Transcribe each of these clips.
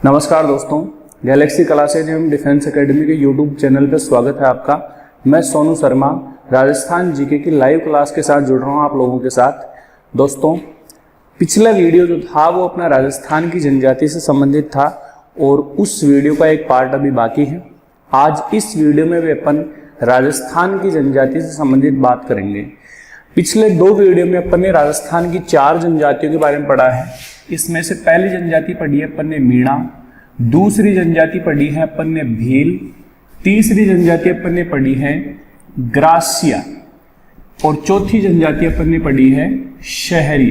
नमस्कार दोस्तों, Galaxy classes एवं डिफेंस एकेडमी के यूट्यूब चैनल पर स्वागत है आपका। मैं सोनू शर्मा राजस्थान जीके की लाइव क्लास के साथ जुड़ रहा हूं आप लोगों के साथ। दोस्तों, पिछला वीडियो जो था वो अपना राजस्थान की जनजाति से संबंधित था और उस वीडियो का एक पार्ट अभी बाकी है। आज इस वीडियो में भी अपन राजस्थान की जनजाति से संबंधित बात करेंगे। पिछले दो वीडियो में अपन ने राजस्थान की 4 जनजातियों के बारे में पढ़ा है। इसमें से पहली जनजाति पढ़ी है अपन ने मीणा, दूसरी जनजाति पढ़ी है अपन ने भील, तीसरी जनजाति अपन ने पढ़ी है ग्रासिया और चौथी जनजाति अपन ने पढ़ी है शहरी।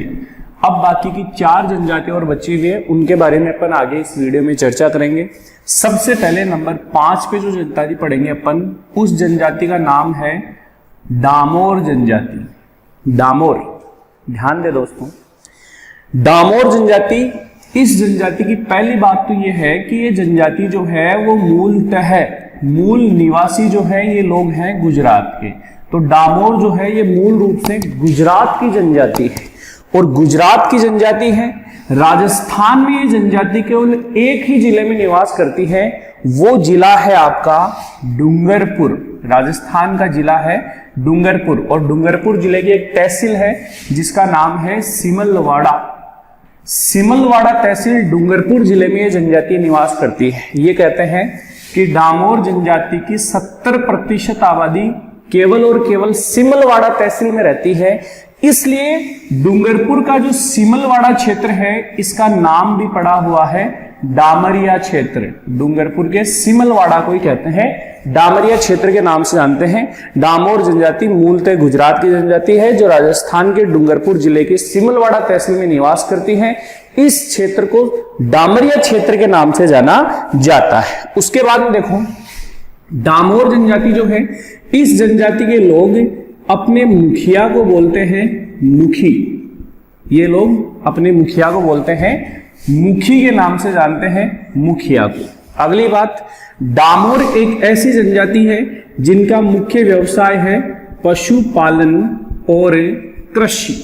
अब बाकी की 4 जनजाति और बची हुई है, उनके बारे में अपन आगे इस वीडियो में चर्चा करेंगे। सबसे पहले नंबर 5 पे जो जनजाति पढ़ेंगे अपन, उस जनजाति का नाम है डामोर जनजाति। डामोर, ध्यान दे दोस्तों, डामोर जनजाति। इस जनजाति की पहली बात तो ये है कि ये जनजाति जो है वो मूल निवासी जो है ये लोग हैं गुजरात के। तो डामोर जो है ये मूल रूप से गुजरात की जनजाति है और गुजरात की जनजाति है। राजस्थान में ये जनजाति केवल एक ही जिले में निवास करती है, वो जिला है आपका डूंगरपुर। राजस्थान का जिला है डूंगरपुर और डूंगरपुर जिले की एक तहसील है जिसका नाम है सिमलवाड़ा। सिमलवाड़ा तहसील डूंगरपुर जिले में ये जनजाति निवास करती है। ये कहते हैं कि डामोर जनजाति की 70% आबादी केवल और केवल सिमलवाड़ा तहसील में रहती है। इसलिए डूंगरपुर का जो सिमलवाड़ा क्षेत्र है इसका नाम भी पड़ा हुआ है डामरिया क्षेत्र। डूंगरपुर के सिमलवाड़ा को ही कहते हैं डामरिया क्षेत्र के नाम से जानते हैं। डामोर जनजाति मूलतः गुजरात की जनजाति है जो राजस्थान के डूंगरपुर जिले के सिमलवाड़ा तहसील में निवास करती है। इस क्षेत्र को डामरिया क्षेत्र के नाम से जाना जाता है। उसके बाद में देखो, डामोर जनजाति जो है, इस जनजाति के लोग अपने मुखिया को बोलते हैं मुखी। ये लोग अपने मुखिया को बोलते हैं मुखी के नाम से जानते हैं मुखिया को। अगली बात, डामोर एक ऐसी जनजाति है जिनका मुख्य व्यवसाय है पशुपालन और कृषि।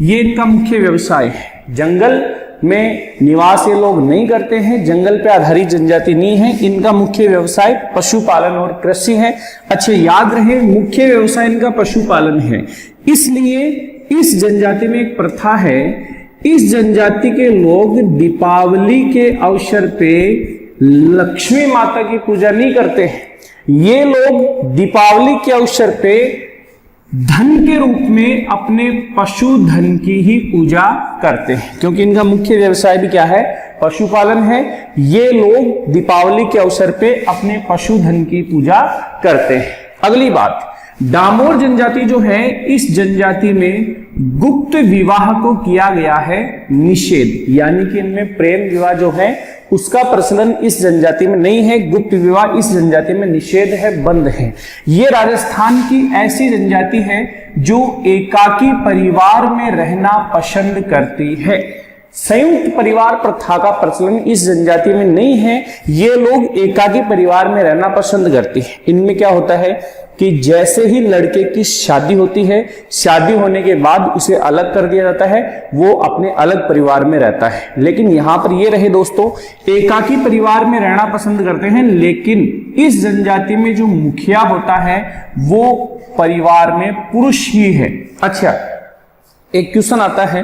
ये इनका मुख्य व्यवसाय है। जंगल में निवास ये लोग नहीं करते हैं, जंगल पे आधारित जनजाति नहीं है। इनका मुख्य व्यवसाय पशुपालन और कृषि है। अच्छा, याद रहे मुख्य व्यवसाय इनका पशुपालन है। इसलिए इस जनजाति में एक प्रथा है, इस जनजाति के लोग दीपावली के अवसर पे लक्ष्मी माता की पूजा नहीं करते हैं। ये लोग दीपावली के अवसर पे धन के रूप में अपने पशुधन की ही पूजा करते हैं, क्योंकि इनका मुख्य व्यवसाय भी क्या है, पशुपालन है। ये लोग दीपावली के अवसर पे अपने पशुधन की पूजा करते हैं। अगली बात, डामोर जनजाति जो है, इस जनजाति में गुप्त विवाह को किया गया है निषेध, यानी कि इनमें प्रेम विवाह जो है उसका प्रचलन इस जनजाति में नहीं है। गुप्त विवाह इस जनजाति में निषेध है, बंद है। ये राजस्थान की ऐसी जनजाति है जो एकाकी परिवार में रहना पसंद करती है। संयुक्त परिवार प्रथा का प्रचलन इस जनजाति में नहीं है। ये लोग एकाकी परिवार में रहना पसंद करती है। इनमें क्या होता है कि जैसे ही लड़के की शादी होती है, शादी होने के बाद उसे अलग कर दिया जाता है, वो अपने अलग परिवार में रहता है। लेकिन यहां पर ये रहे दोस्तों, एकाकी परिवार में रहना पसंद करते हैं, लेकिन इस जनजाति में जो मुखिया होता है वो परिवार में पुरुष ही है। अच्छा, एक क्वेश्चन आता है,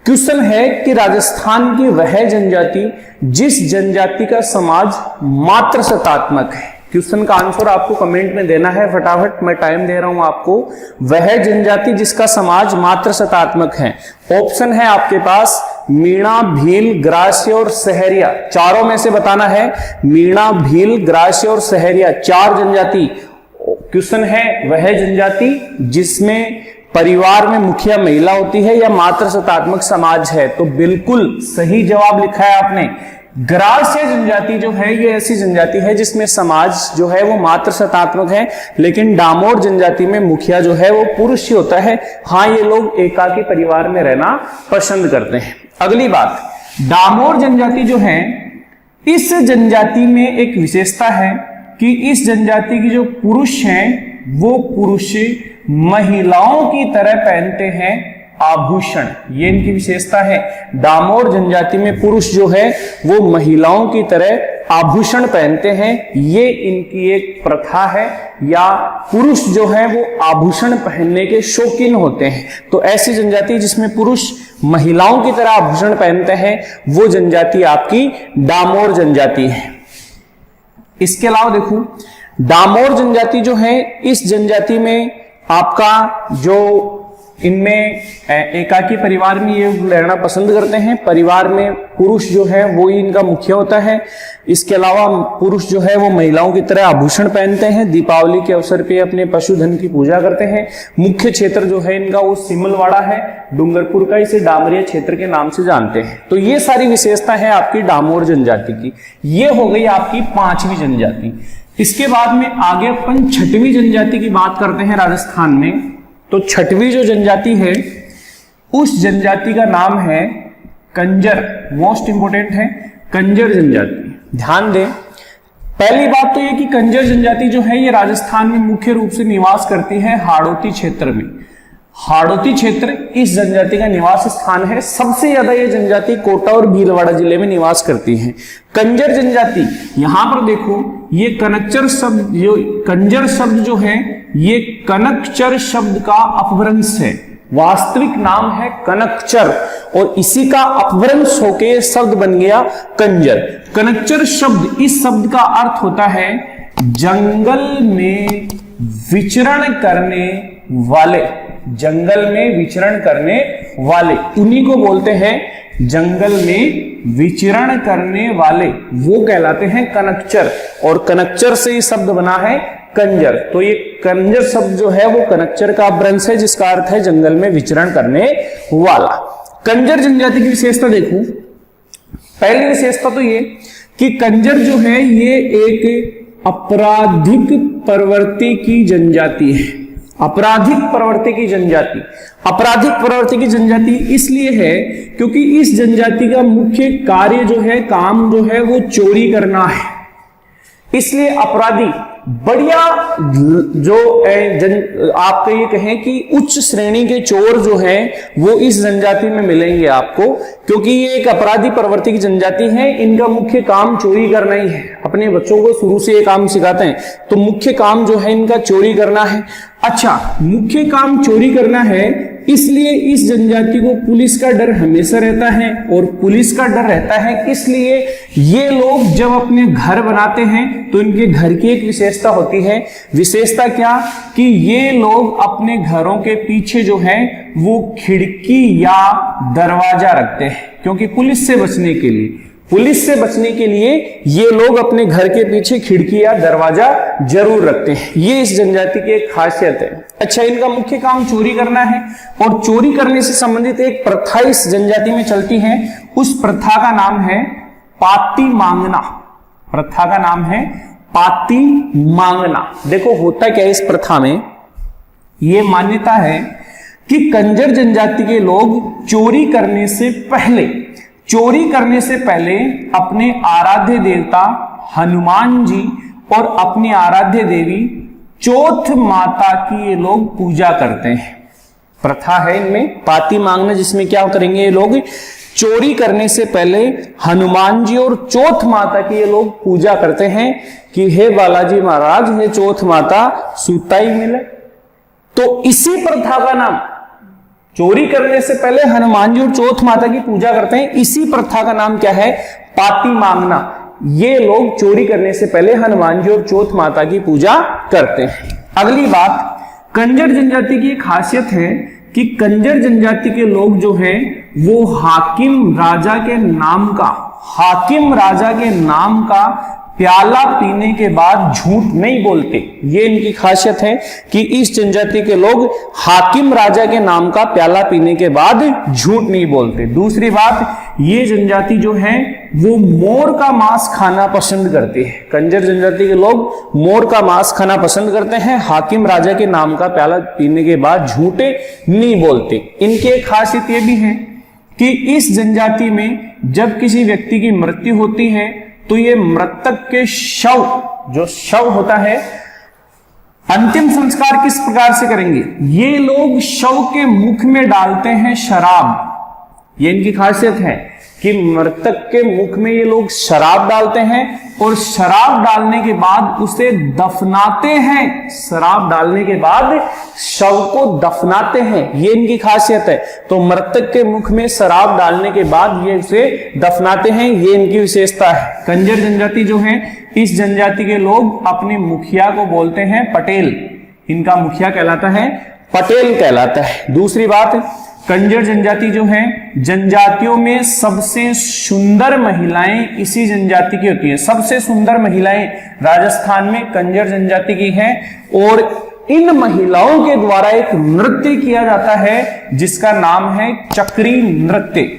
क्वेश्चन है कि राजस्थान की वह जनजाति जिस जनजाति का समाज मात्र सत्तात्मक है। क्वेश्चन का आंसर आपको कमेंट में देना है फटाफट, मैं टाइम दे रहा हूं आपको। वह जनजाति जिसका समाज मात्र सत्तात्मक है। ऑप्शन है आपके पास मीणा, भील, ग्रास्य और सहरिया। चारों में से बताना है, मीणा, भील, ग्रास्य और सहरिया, 4 जनजाति। क्वेश्चन है वह जनजाति जिसमें परिवार में मुखिया महिला होती है या मात्र सत्तात्मक समाज है। तो बिल्कुल सही जवाब लिखा है आपने। ग्रास्य जनजाति जो है ये ऐसी जनजाति है जिसमें समाज जो है वो मात्र सत्तात्मक है, लेकिन डामोर जनजाति में मुखिया जो है वो पुरुष ही होता है। हाँ, ये लोग एकाकी परिवार में रहना पसंद करते हैं। अगली बात, डामोर जनजाति जो है, इस जनजाति में एक विशेषता है कि इस जनजाति की जो पुरुष हैं वो पुरुष महिलाओं की तरह पहनते हैं आभूषण, ये इनकी विशेषता है। डामोर जनजाति में पुरुष जो है वो महिलाओं की तरह आभूषण पहनते हैं, ये इनकी एक प्रथा है, या पुरुष जो है वो आभूषण पहनने के शौकीन होते हैं। तो ऐसी जनजाति जिसमें पुरुष महिलाओं की तरह आभूषण पहनते हैं वो जनजाति आपकी डामोर जनजाति है। इसके अलावा देखो, डामोर जनजाति जो है, इस जनजाति में आपका जो इनमें एकाकी परिवार में ये रहना पसंद करते हैं। परिवार में पुरुष जो है वो ही इनका मुख्य होता है। इसके अलावा पुरुष जो है वो महिलाओं की तरह आभूषण पहनते हैं। दीपावली के अवसर पे अपने पशुधन की पूजा करते हैं। मुख्य क्षेत्र जो है इनका वो सिमलवाड़ा है, डूंगरपुर का इसे डामरिया क्षेत्र के नाम से जानते हैं। तो ये सारी विशेषता है आपकी डामोर जनजाति की। ये हो गई आपकी 5वीं जनजाति। इसके बाद में आगे अपन 6वीं जनजाति की बात करते हैं राजस्थान में। तो 6वीं जो जनजाति है उस जनजाति का नाम है कंजर। मोस्ट इंपोर्टेंट है कंजर जनजाति। ध्यान दें, पहली बात तो ये कि कंजर जनजाति जो है ये राजस्थान में मुख्य रूप से निवास करती है हाड़ौती क्षेत्र में। हाड़ौती क्षेत्र इस जनजाति का निवास स्थान है। सबसे ज्यादा ये जनजाति कोटा और भीलवाड़ा जिले में निवास करती है। कंजर जनजाति, यहां पर देखो ये कनकचर शब्द, जो कंजर शब्द जो है ये कनकचर शब्द का अपभ्रंश है। वास्तविक नाम है कनकचर और इसी का अपभ्रंश होके ये शब्द बन गया कंजर। कनकचर शब्द, इस शब्द का अर्थ होता है जंगल में विचरण करने वाले। जंगल में विचरण करने वाले, उन्हीं को बोलते हैं जंगल में विचरण करने वाले, वो कहलाते हैं कनकचर। और कनकचर से ये शब्द बना है कंजर। तो ये कंजर शब्द जो है वो कनकचर का अपभ्रंश है जिसका अर्थ है जंगल में विचरण करने वाला। कंजर जनजाति की विशेषता देखो, पहली विशेषता तो ये कि कंजर जो है ये एक आपराधिक प्रवृत्ति की जनजाति है। आपराधिक प्रवृत्ति की जनजाति, आपराधिक प्रवृत्ति की जनजाति इसलिए है क्योंकि इस जनजाति का मुख्य कार्य जो है, काम जो है वो चोरी करना है। इसलिए अपराधी बढ़िया जो आपको ये कहें कि उच्च श्रेणी के चोर जो हैं वो इस जनजाति में मिलेंगे आपको, क्योंकि ये एक अपराधी प्रवृत्ति की जनजाति है। इनका मुख्य काम चोरी करना ही है। अपने बच्चों को शुरू से ये काम सिखाते हैं, तो मुख्य काम जो है इनका चोरी करना है। अच्छा, मुख्य काम चोरी करना है, इसलिए इस जनजाति को पुलिस का डर हमेशा रहता है। और पुलिस का डर रहता है इसलिए ये लोग जब अपने घर बनाते हैं तो इनके घर की एक विशेषता होती है। विशेषता क्या कि ये लोग अपने घरों के पीछे जो है वो खिड़की या दरवाजा रखते हैं, क्योंकि पुलिस से बचने के लिए, पुलिस से बचने के लिए ये लोग अपने घर के पीछे खिड़की या दरवाजा जरूर रखते हैं। ये इस जनजाति की एक खासियत है। अच्छा, इनका मुख्य काम चोरी करना है और चोरी करने से संबंधित एक प्रथा इस जनजाति में चलती है। उस प्रथा का नाम है पाती मांगना। प्रथा का नाम है पाती मांगना। देखो होता क्या है इस प्रथा में, ये मान्यता है कि कंजर जनजाति के लोग चोरी करने से पहले अपने आराध्य देवता हनुमान जी और अपनी आराध्य देवी चौथ माता की ये लोग पूजा करते हैं। प्रथा है इनमें पाती मांगना, जिसमें क्या करेंगे ये लोग चोरी करने से पहले हनुमान जी और चौथ माता की ये लोग पूजा करते हैं कि हे बालाजी महाराज, हे चौथ माता सुताई मिले। तो इसी प्रथा का नाम, चोरी करने से पहले हनुमान जी और चौथ माता की पूजा करते हैं, इसी प्रथा का नाम क्या है? पाती मांगना। ये लोग चोरी करने से पहले हनुमान जी और चौथ माता की पूजा करते हैं। अगली बात, कंजर जनजाति की एक खासियत है कि कंजर जनजाति के लोग जो हैं वो हाकिम राजा के नाम का प्याला पीने के बाद झूठ नहीं बोलते। ये इनकी खासियत है कि इस जनजाति के लोग हाकिम राजा के नाम का प्याला पीने के बाद झूठ नहीं बोलते। दूसरी बात, ये जनजाति जो है वो मोर का मांस खाना पसंद करती है। कंजर जनजाति के लोग मोर का मांस खाना पसंद करते हैं। हाकिम राजा के नाम का प्याला पीने के बाद झूठे नहीं बोलते। इनकी एक खासियत ये भी है कि इस जनजाति में जब किसी व्यक्ति की मृत्यु होती है तो ये मृतक के शव, जो शव होता है, अंतिम संस्कार किस प्रकार से करेंगे? ये लोग शव के मुख में डालते हैं शराब। ये इनकी खासियत है कि मृतक के मुख में ये लोग शराब डालते हैं और शराब डालने के बाद उसे दफनाते हैं। शराब डालने के बाद शव को दफनाते हैं, ये इनकी खासियत है। तो मृतक के मुख में शराब डालने के बाद ये उसे दफनाते हैं, ये इनकी विशेषता है। कंजर जनजाति जो है, इस जनजाति के लोग अपने मुखिया को बोलते हैं पटेल। इनका मुखिया कहलाता है पटेल कहलाता है। दूसरी बात, कंजर जनजाति जो है, जनजातियों में सबसे सुंदर महिलाएं इसी जनजाति की होती है। सबसे सुंदर महिलाएं राजस्थान में कंजर जनजाति की हैं और इन महिलाओं के द्वारा एक नृत्य किया जाता है जिसका नाम है चक्री नृत्य।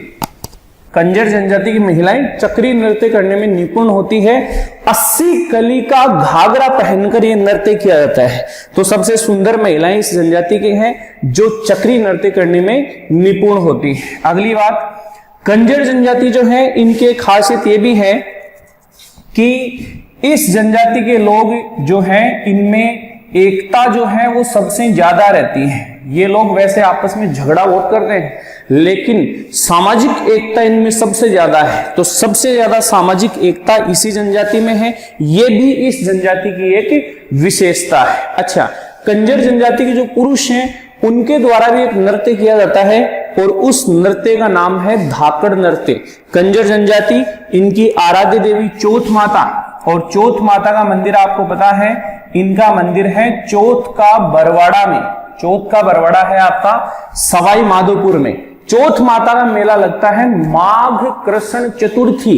कंजर जनजाति की महिलाएं चक्री नृत्य करने में निपुण होती है। 80 कली का घाघरा पहनकर यह नृत्य किया जाता है। तो सबसे सुंदर महिलाएं इस जनजाति की हैं जो चक्री नृत्य करने में निपुण होती है। अगली बात, कंजर जनजाति जो है, इनकी खासियत यह भी है कि इस जनजाति के लोग जो हैं, इनमें एकता जो है वो सबसे ज्यादा रहती है। ये लोग वैसे आपस में झगड़ा बहुत करते हैं, लेकिन सामाजिक एकता इनमें सबसे ज्यादा है। तो सबसे ज्यादा सामाजिक एकता इसी जनजाति में है। ये भी इस जनजाति की एक विशेषता है। अच्छा, कंजर जनजाति के जो पुरुष हैं उनके द्वारा भी एक नृत्य किया जाता है और उस नृत्य का नाम है धाकड़ नृत्य। कंजर जनजाति, इनकी आराध्य देवी चौथ माता, और चौथ माता का मंदिर आपको पता है, इनका मंदिर है चौथ का बरवाड़ा में। चौथ का बरवाड़ा है आपका सवाई माधोपुर में। चौथ माता का मेला लगता है माघ कृष्ण चतुर्थी,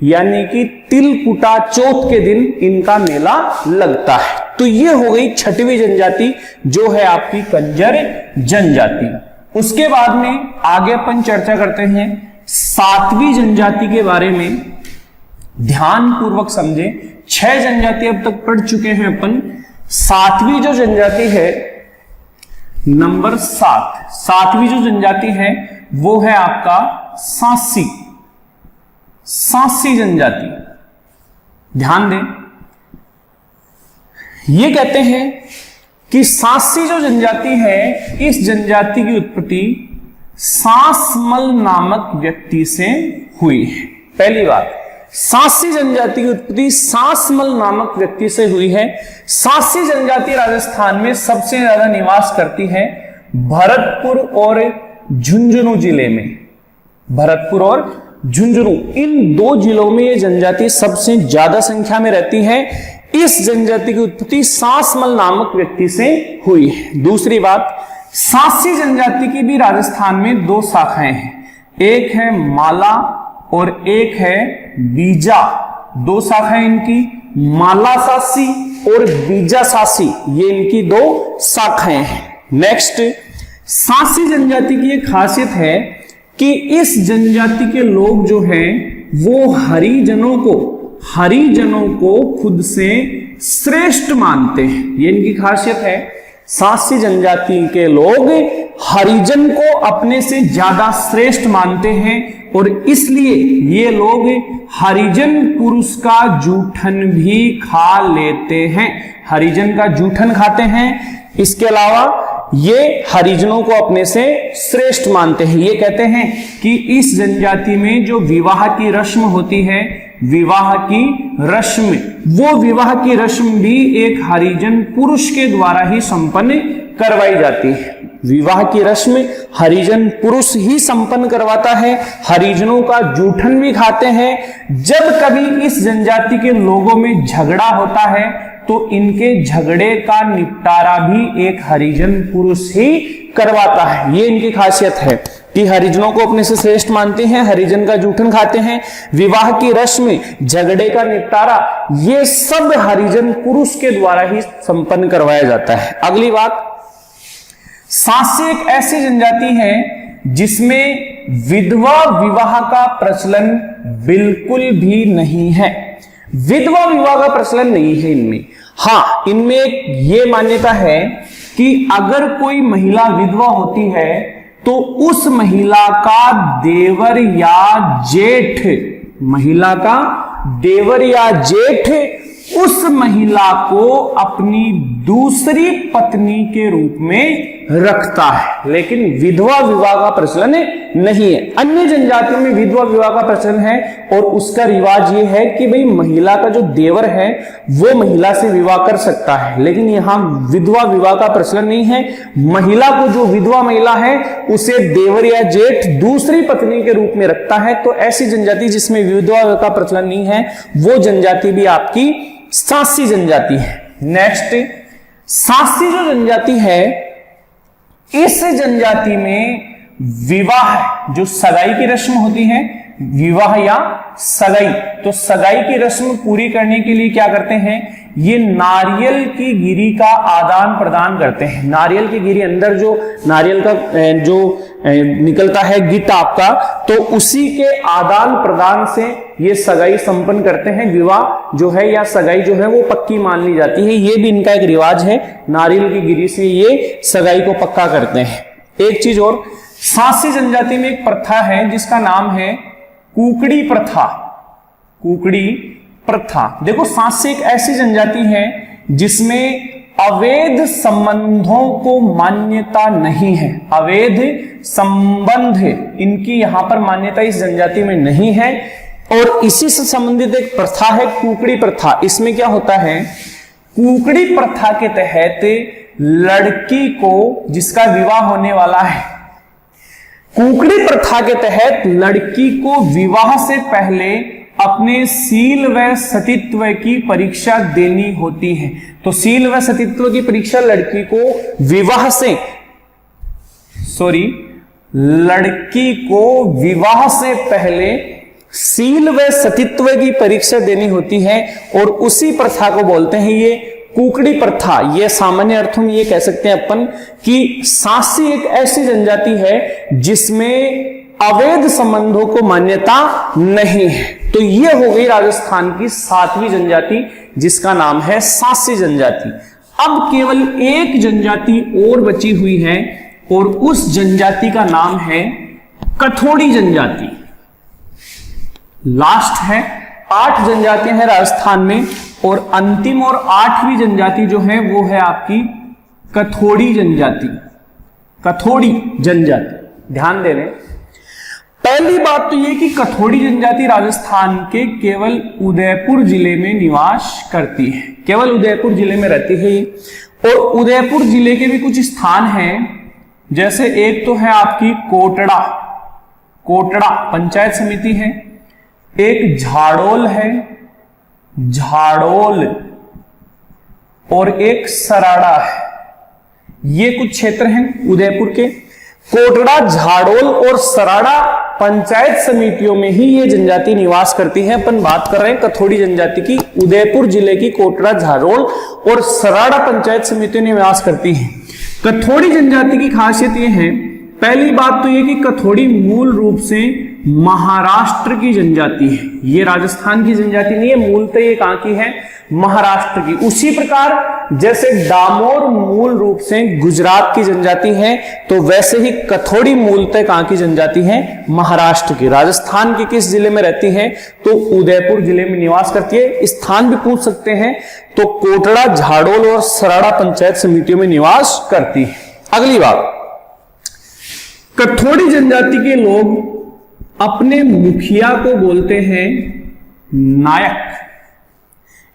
यानी कि तिलकुटा चौथ के दिन इनका मेला लगता है। तो ये हो गई छठवीं जनजाति जो है आपकी कंजर जनजाति। उसके बाद में आगे अपन चर्चा करते हैं सातवीं जनजाति के बारे में। ध्यान पूर्वक समझे, 6 जनजाति अब तक पढ़ चुके हैं अपन। सातवीं जो जनजाति है, नंबर 7, सातवीं जो जनजाति है वो है आपका सांसी। सांसी जनजाति, ध्यान दें, ये कहते हैं कि सांसी जो जनजाति है, इस जनजाति की उत्पत्ति सांसमल नामक व्यक्ति से हुई है। पहली बात, सांसी जनजाति की उत्पत्ति सांसमल नामक व्यक्ति से हुई है। सांसी जनजाति राजस्थान में सबसे ज्यादा निवास करती है भरतपुर और झुंझुनू जिले में। भरतपुर और झुंझुनू, इन 2 जिलों में ये जनजाति सबसे ज्यादा संख्या में रहती है। इस जनजाति की उत्पत्ति सांसमल नामक व्यक्ति से हुई है। दूसरी बात, सांसी जनजाति की भी राजस्थान में 2 शाखाएं हैं, एक है माला और एक है बीजा। 2 शाखाएं इनकी, माला सासी और बीजा सासी, ये इनकी 2 शाखाएं हैं। नेक्स्ट, सांसी जनजाति की एक खासियत है कि इस जनजाति के लोग जो हैं वो हरिजनों को खुद से श्रेष्ठ मानते हैं। ये इनकी खासियत है। सांसी जनजाति के लोग हरिजन को अपने से ज्यादा श्रेष्ठ मानते हैं और इसलिए ये लोग हरिजन पुरुष का जूठन भी खा लेते हैं। हरिजन का जूठन खाते हैं। इसके अलावा ये हरिजनों को अपने से श्रेष्ठ मानते हैं। ये कहते हैं कि इस जनजाति में जो विवाह की रस्म होती है, विवाह की रस्म, वो विवाह की रस्म भी एक हरिजन पुरुष के द्वारा ही संपन्न करवाई जाती है। विवाह की रस्म हरिजन पुरुष ही संपन्न करवाता है। हरिजनों का जूठन भी खाते हैं। जब कभी इस जनजाति के लोगों में झगड़ा होता है तो इनके झगड़े का निपटारा भी एक हरिजन पुरुष ही करवाता है। ये इनकी खासियत है कि हरिजनों को अपने से श्रेष्ठ मानते हैं, हरिजन का जूठन खाते हैं, विवाह की रस्म, झगड़े का निपटारा, ये सब हरिजन पुरुष के द्वारा ही संपन्न करवाया जाता है। अगली बात, सांसी एक ऐसी जनजाति है जिसमें विधवा विवाह का प्रचलन बिल्कुल भी नहीं है। विधवा विवाह का प्रचलन नहीं है इनमें। हाँ, इनमें एक ये मान्यता है कि अगर कोई महिला विधवा होती है तो उस महिला का देवर या जेठ, महिला का देवर या जेठ उस महिला को अपनी दूसरी पत्नी के रूप में रखता है, लेकिन विधवा विवाह का प्रचलन नहीं है। अन्य जनजातियों में विधवा विवाह का प्रचलन है और उसका रिवाज ये है कि भाई महिला का जो देवर है वो महिला से विवाह कर सकता है, लेकिन यहां विधवा विवाह का प्रचलन नहीं है। महिला को, जो विधवा महिला है, उसे देवर या जेठ दूसरी पत्नी के रूप में रखता है। तो ऐसी जनजाति जिसमें विधवा विवाह का प्रचलन नहीं है वो जनजाति भी आपकी सासी जनजाति है। नेक्स्ट, सासी जो जनजाति है, इस जनजाति में विवाह, जो सगाई की रस्म होती है, विवाह या सगाई, तो सगाई की रस्म पूरी करने के लिए क्या करते हैं, ये नारियल की गिरी का आदान प्रदान करते हैं। नारियल की गिरी, अंदर जो नारियल का जो निकलता है गिट आपका, तो उसी के आदान प्रदान से ये सगाई संपन्न करते हैं। विवाह जो है या सगाई जो है वो पक्की मान ली जाती है। ये भी इनका एक रिवाज है, नारियल की गिरी से ये सगाई को पक्का करते हैं। एक चीज और, सासी जनजाति में एक प्रथा है जिसका नाम है कुकड़ी प्रथा। कुकड़ी प्रथा, देखो सासी एक ऐसी जनजाति है जिसमें अवैध संबंधों को मान्यता नहीं है। अवैध संबंध इनकी यहां पर मान्यता इस जनजाति में नहीं है। और इसी से संबंधित एक प्रथा है कुकड़ी प्रथा। इसमें क्या होता है, कुकड़ी प्रथा के तहत लड़की को, जिसका विवाह होने वाला है, कुकड़ी प्रथा के तहत लड़की को विवाह से पहले अपने सील व सतीत्व की परीक्षा देनी होती है। तो सील व सतीत्व की परीक्षा लड़की को लड़की को विवाह से पहले सील व सतीत्व की परीक्षा देनी होती है और उसी प्रथा को बोलते हैं ये कुकड़ी प्रथा। ये सामान्य अर्थों में ये कह सकते हैं अपन कि सासी एक ऐसी जनजाति है जिसमें अवैध संबंधों को मान्यता नहीं है। तो ये हो गई राजस्थान की 7वीं जनजाति जिसका नाम है सासी जनजाति। अब केवल एक जनजाति और बची हुई है और उस जनजाति का नाम है कथोड़ी जनजाति। लास्ट है, 8 जनजातियां हैं राजस्थान में और अंतिम और 8वीं जनजाति जो है वो है आपकी कथोड़ी जनजाति। कथोड़ी जनजाति, ध्यान दे रहे। पहली बात तो ये कि कथोड़ी जनजाति राजस्थान के केवल उदयपुर जिले में निवास करती है, केवल उदयपुर जिले में रहती है। और उदयपुर जिले के भी कुछ स्थान हैं, जैसे एक तो है आपकी कोटड़ा पंचायत समिति है, एक झाड़ोल है, झाड़ोल, और एक सराड़ा है। ये कुछ क्षेत्र हैं उदयपुर के। कोटड़ा, झाड़ोल और सराड़ा पंचायत समितियों में ही ये जनजाति निवास करती है। अपन बात कर रहे हैं कथोड़ी जनजाति की। उदयपुर जिले की कोटड़ा, झाड़ोल और सराड़ा पंचायत समितियों में निवास करती है। कथोड़ी जनजाति की खासियत ये है, पहली बात तो ये कि कथोड़ी मूल रूप से महाराष्ट्र की जनजाति है। ये राजस्थान की जनजाति नहीं है, मूलतः ये कहां की है, महाराष्ट्र की। उसी प्रकार जैसे डामोर मूल रूप से गुजरात की जनजाति है, तो वैसे ही कथोड़ी मूलतः कहां की जनजाति है, महाराष्ट्र की। राजस्थान के किस जिले में रहती है, तो उदयपुर जिले में निवास करती है। स्थान भी पूछ सकते हैं, तो कोटड़ा, झाड़ोल और सराड़ा पंचायत समितियों में निवास करती है। अगली बात, कथोड़ी जनजाति के लोग अपने मुखिया को बोलते हैं नायक।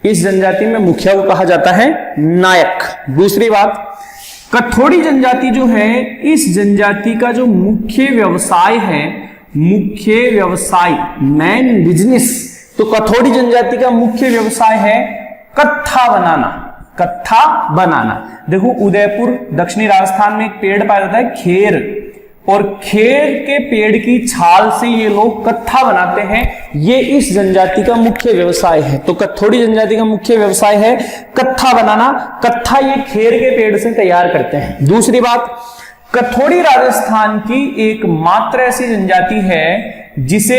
इस जनजाति में मुखिया को कहा जाता है नायक। दूसरी बात, कथोड़ी जनजाति जो है, इस जनजाति का जो मुख्य व्यवसाय है, मुख्य व्यवसाय मेन बिजनेस, तो कथोड़ी जनजाति का मुख्य व्यवसाय है कत्था बनाना। कत्था बनाना, देखो उदयपुर दक्षिणी राजस्थान में एक पेड़ पाया जाता है खेर, और खेर के पेड़ की छाल से ये लोग कत्था बनाते हैं। ये इस जनजाति का मुख्य व्यवसाय है। तो कथोड़ी जनजाति का मुख्य व्यवसाय है कत्था बनाना। कत्था ये खेर के पेड़ से तैयार करते हैं। दूसरी बात, कथोड़ी राजस्थान की एकमात्र ऐसी जनजाति है जिसे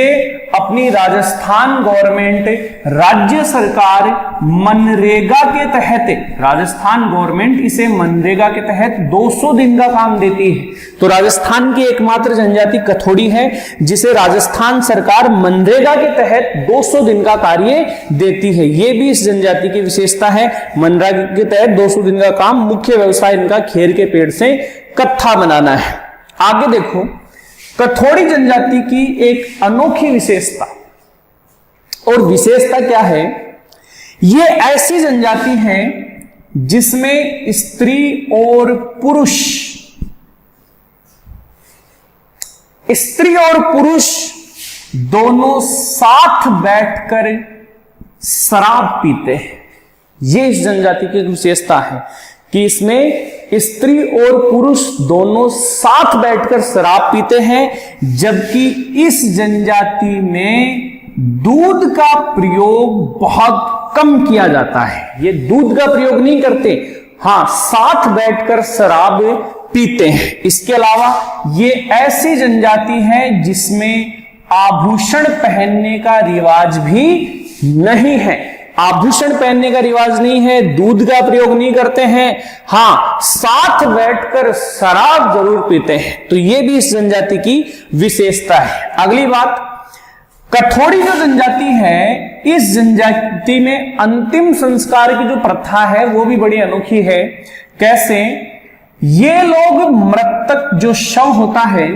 अपनी राजस्थान गवर्नमेंट, राज्य सरकार मनरेगा के तहत, राजस्थान गवर्नमेंट इसे मनरेगा के तहत 200 दिन का काम देती है। तो राजस्थान की एकमात्र जनजाति कथोड़ी है जिसे राजस्थान सरकार मनरेगा के तहत 200 दिन का कार्य देती है। यह भी इस जनजाति की विशेषता है। मनरेगा के तहत 200 दिन का काम, मुख्य व्यवसाय इनका खेर के पेड़ से कत्था बनाना है। आगे देखो, कथोड़ी जनजाति की एक अनोखी विशेषता, और विशेषता क्या है, ये ऐसी जनजाति है जिसमें स्त्री और पुरुष दोनों साथ बैठकर शराब पीते हैं। ये इस जनजाति की विशेषता है कि इसमें स्त्री और पुरुष दोनों साथ बैठकर शराब पीते हैं, जबकि इस जनजाति में दूध का प्रयोग बहुत कम किया जाता है। ये दूध का प्रयोग नहीं करते, हां, साथ बैठकर शराब पीते हैं। इसके अलावा ये ऐसी जनजाति है जिसमें आभूषण पहनने का रिवाज भी नहीं है। आभूषण पहनने का रिवाज नहीं है, दूध का प्रयोग नहीं करते हैं, हां, साथ बैठकर शराब जरूर पीते हैं। तो यह भी इस जनजाति की विशेषता है। अगली बात, कथोड़ी जो जनजाति है, इस जनजाति में अंतिम संस्कार की जो प्रथा है वो भी बड़ी अनोखी है। कैसे? ये लोग मृतक जो शव होता है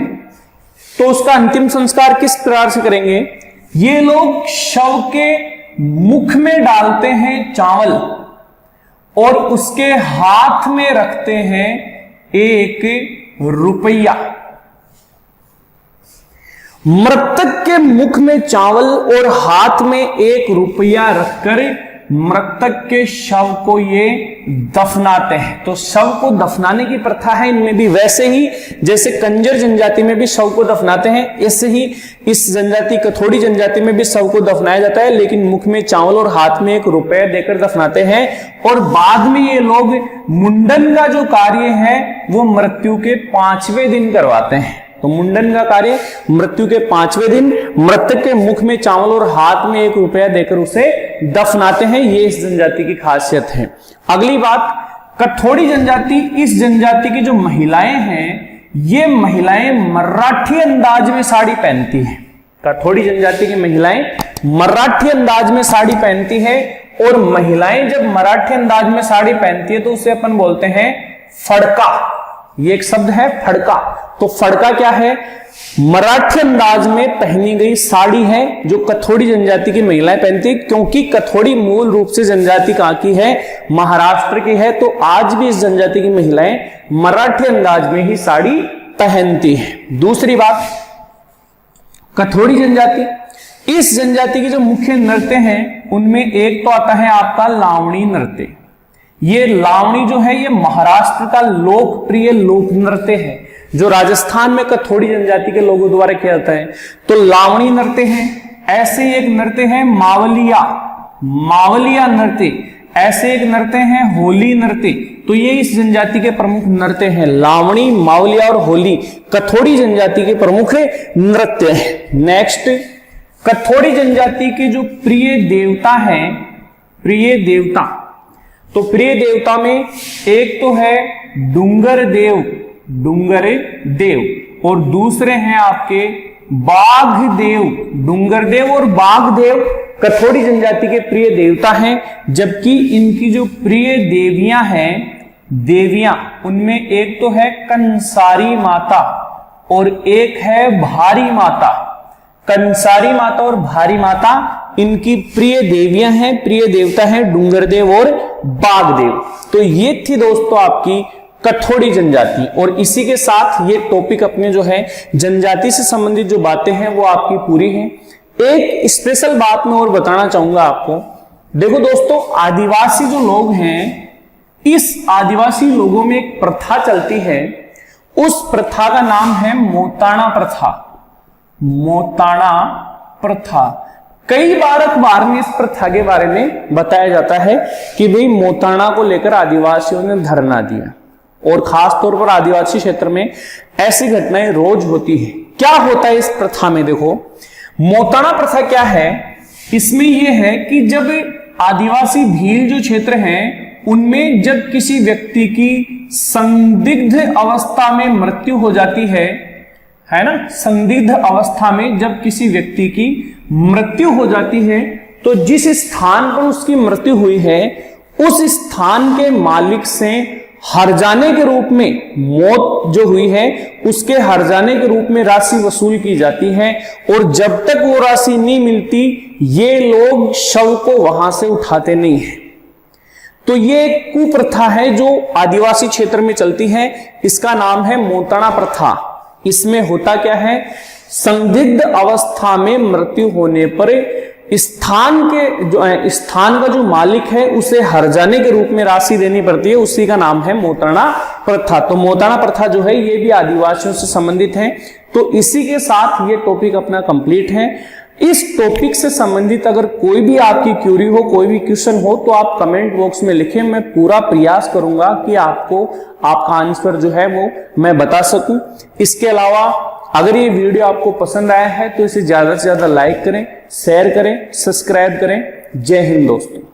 तो उसका अंतिम संस्कार किस प्रकार से करेंगे? ये लोग शव के मुख में डालते हैं चावल और उसके हाथ में रखते हैं 1 रुपया। मृतक के मुख में चावल और हाथ में 1 रुपया रखकर मृतक के शव को ये दफनाते हैं। तो शव को दफनाने की प्रथा है इनमें भी, वैसे ही जैसे कंजर जनजाति में भी शव को दफनाते हैं, ऐसे ही इस जनजाति कथोड़ी जनजाति में भी शव को दफनाया जाता है, लेकिन मुख में चावल और हाथ में 1 रुपया देकर दफनाते हैं। और बाद में ये लोग मुंडन का जो कार्य है वो मृत्यु के 5वें दिन करवाते हैं। तो मुंडन का कार्य मृत्यु के 5वें दिन मृतक के मुख में चावल और हाथ में 1 रुपया देकर उसे दफनाते हैं। ये इस जनजाति की खासियत है। अगली बात, कथोड़ी जनजाति, इस जनजाति की जो महिलाएं हैं, ये महिलाएं मराठी अंदाज में साड़ी पहनती हैं। कथोड़ी जनजाति की महिलाएं मराठी अंदाज में साड़ी पहनती है। और महिलाएं जब मराठी अंदाज में साड़ी पहनती है तो उसे अपन बोलते हैं फड़का। ये एक शब्द है फड़का। तो फड़का क्या है? मराठी अंदाज में पहनी गई साड़ी है जो कथोड़ी जनजाति की महिलाएं पहनती है। क्योंकि कथोड़ी मूल रूप से जनजाति कहां की है? महाराष्ट्र की है। तो आज भी इस जनजाति की महिलाएं मराठी अंदाज में ही साड़ी पहनती हैं। दूसरी बात, कथोड़ी जनजाति, इस जनजाति के जो मुख्य नृत्य हैं उनमें एक तो आता है आपका लावणी नृत्य। ये लावणी जो है ये महाराष्ट्र का लोकप्रिय लोक नृत्य है जो राजस्थान में कथोड़ी जनजाति के लोगों द्वारा किया जाता है। तो लावणी नृत्य है। ऐसे एक नृत्य है मावलिया नृत्य। ऐसे एक नृत्य है होली नृत्य। तो ये इस जनजाति के प्रमुख नृत्य हैं। लावणी, मावलिया और होली कथोड़ी जनजाति के प्रमुख नृत्य हैं। नेक्स्ट, कथोड़ी जनजाति के जो प्रिय देवता हैं, प्रिय देवता, तो प्रिय देवता में एक तो है डूंगर देव और दूसरे हैं आपके बाघ देव। डूंगर देव और बाघ देव कथोड़ी जनजाति के प्रिय देवता हैं। जबकि इनकी जो प्रिय देवियां हैं, देवियां, उनमें एक तो है कंसारी माता और एक है भारी माता। कंसारी माता और भारी माता इनकी प्रिय देवियां हैं, प्रिय देवता हैं डूंगर देव और बाघ देव। तो ये थी दोस्तों आपकी कथोड़ी जनजाति। और इसी के साथ ये टॉपिक अपने जो है जनजाति से संबंधित जो बातें हैं वो आपकी पूरी हैं। एक स्पेशल बात मैं और बताना चाहूंगा आपको। देखो दोस्तों, आदिवासी जो लोग हैं, इस आदिवासी लोगों में एक प्रथा चलती है। उस प्रथा का नाम है मोताणा प्रथा। मोताणा प्रथा कई बार अखबार में इस प्रथा के बारे में बताया जाता है कि भाई मोताणा को लेकर आदिवासियों ने धरना दिया। और खास तौर पर आदिवासी क्षेत्र में ऐसी घटनाएं रोज होती है। क्या होता है इस प्रथा में? देखो, मोताणा प्रथा क्या है, इसमें यह है कि जब आदिवासी भील जो क्षेत्र हैं उनमें जब किसी व्यक्ति की संदिग्ध अवस्था में मृत्यु हो जाती है ना, संदिग्ध अवस्था में जब किसी व्यक्ति की मृत्यु हो जाती है तो जिस स्थान पर उसकी मृत्यु हुई है उस स्थान के मालिक से हर्जाने के रूप में, मौत जो हुई है उसके हर्जाने के रूप में राशि वसूल की जाती है, और जब तक वो राशि नहीं मिलती ये लोग शव को वहां से उठाते नहीं है। तो ये एक कुप्रथा है जो आदिवासी क्षेत्र में चलती है, इसका नाम है मोताणा प्रथा। इसमें होता क्या है, संदिग्ध अवस्था में मृत्यु होने पर स्थान का जो मालिक है उसे हर्जाने के रूप में राशि देनी पड़ती है, उसी का नाम है मोताणा प्रथा। तो मोताणा प्रथा जो है ये भी आदिवासियों से संबंधित है। तो इसी के साथ ये टॉपिक अपना कंप्लीट है। इस टॉपिक से संबंधित अगर कोई भी आपकी क्यूरी हो, कोई भी क्वेश्चन हो तो आप कमेंट बॉक्स में लिखें, मैं पूरा प्रयास करूंगा कि आपको आपका आंसर जो है वो मैं बता सकूं। इसके अलावा अगर ये वीडियो आपको पसंद आया है तो इसे ज्यादा से ज्यादा लाइक करें, शेयर करें, सब्सक्राइब करें। जय हिंद दोस्तों।